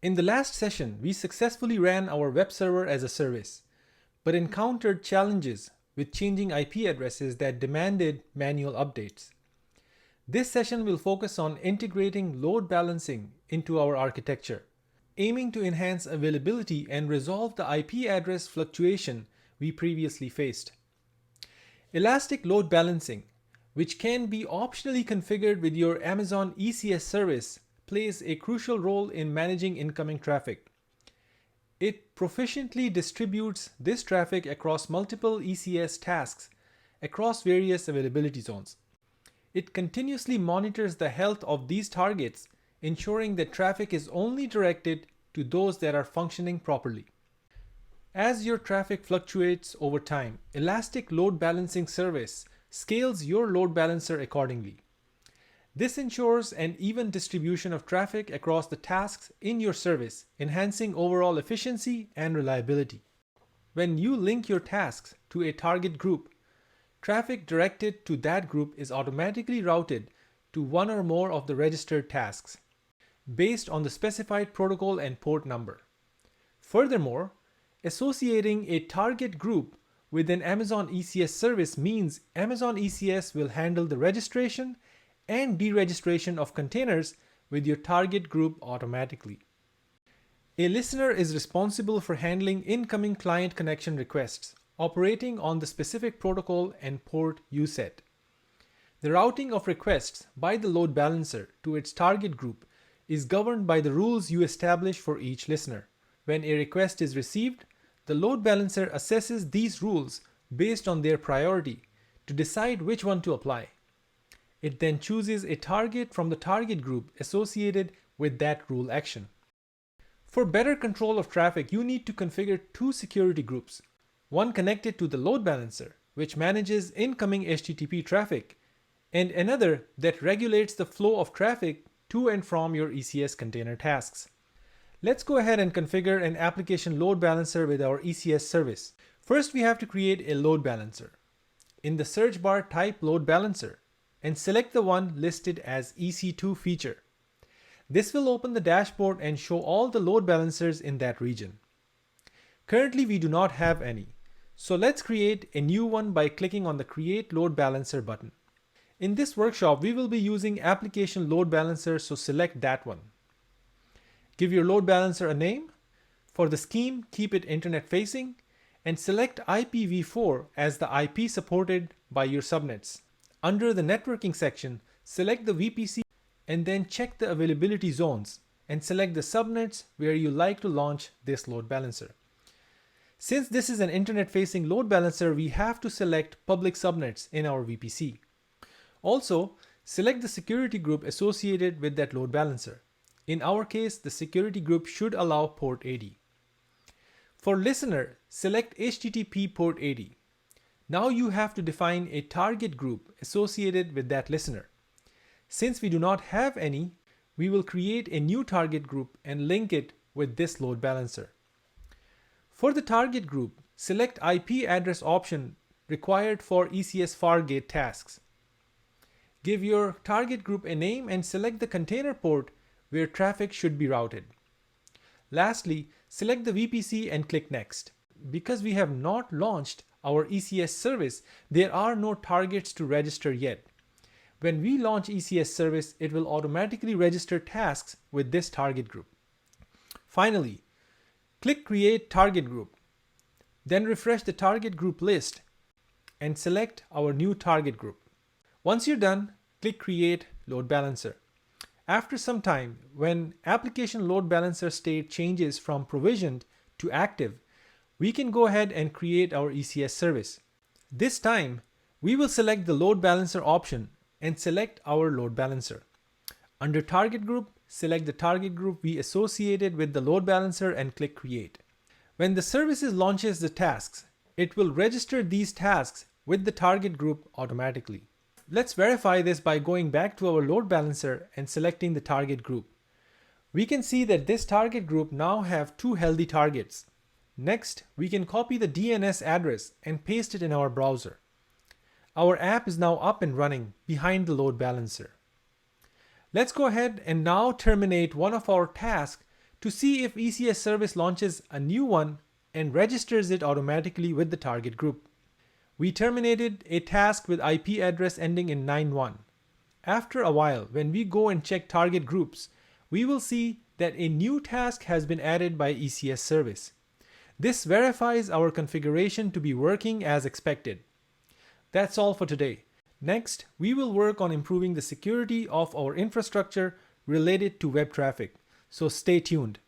In the last session, we successfully ran our web server as a service, but encountered challenges with changing IP addresses that demanded manual updates. This session will focus on integrating load balancing into our architecture, aiming to enhance availability and resolve the IP address fluctuation we previously faced. Elastic load balancing, which can be optionally configured with your Amazon ECS service, plays a crucial role in managing incoming traffic. It proficiently distributes this traffic across multiple ECS tasks across various availability zones. It continuously monitors the health of these targets, ensuring that traffic is only directed to those that are functioning properly. As your traffic fluctuates over time, Elastic Load Balancing Service scales your load balancer accordingly. This ensures an even distribution of traffic across the tasks in your service, enhancing overall efficiency and reliability. When you link your tasks to a target group, traffic directed to that group is automatically routed to one or more of the registered tasks, based on the specified protocol and port number. Furthermore, associating a target group with an Amazon ECS service means Amazon ECS will handle the registration and deregistration of containers with your target group automatically. A listener is responsible for handling incoming client connection requests, operating on the specific protocol and port you set. The routing of requests by the load balancer to its target group is governed by the rules you establish for each listener. When a request is received, the load balancer assesses these rules based on their priority to decide which one to apply. It then chooses a target from the target group associated with that rule action. For better control of traffic, you need to configure two security groups, one connected to the load balancer, which manages incoming HTTP traffic, and another that regulates the flow of traffic to and from your ECS container tasks. Let's go ahead and configure an application load balancer with our ECS service. First, we have to create a load balancer. In the search bar, type load balancer and select the one listed as EC2 feature. This will open the dashboard and show all the load balancers in that region. Currently, we do not have any, so let's create a new one by clicking on the Create Load Balancer button. In this workshop, we will be using Application Load Balancer, so select that one. Give your load balancer a name. For the scheme, keep it internet facing and select IPv4 as the IP supported by your subnets. Under the networking section, select the VPC and then check the availability zones and select the subnets where you like to launch this load balancer. Since this is an internet-facing load balancer, we have to select public subnets in our VPC. Also, select the security group associated with that load balancer. In our case, the security group should allow port 80. For listener, select HTTP port 80. Now you have to define a target group associated with that listener. Since we do not have any, we will create a new target group and link it with this load balancer. For the target group, select IP address option required for ECS Fargate tasks. Give your target group a name and select the container port where traffic should be routed. Lastly, select the VPC and click Next. Because we have not launched our ECS service, there are no targets to register yet. When we launch ECS service, it will automatically register tasks with this target group. Finally, click Create Target Group. Then refresh the target group list and select our new target group. Once you're done, click Create Load Balancer. After some time, when Application Load Balancer state changes from provisioned to active, we can go ahead and create our ECS service. This time, we will select the Load Balancer option and select our load balancer. Under Target Group, select the target group we associated with the load balancer and click Create. When the service launches the tasks, it will register these tasks with the target group automatically. Let's verify this by going back to our load balancer and selecting the target group. We can see that this target group now have two healthy targets. Next, we can copy the DNS address and paste it in our browser. Our app is now up and running behind the load balancer. Let's go ahead and now terminate one of our tasks to see if ECS service launches a new one and registers it automatically with the target group. We terminated a task with IP address ending in 91. After a while, when we go and check target groups, we will see that a new task has been added by ECS service. This verifies our configuration to be working as expected. That's all for today. Next, we will work on improving the security of our infrastructure related to web traffic, so stay tuned.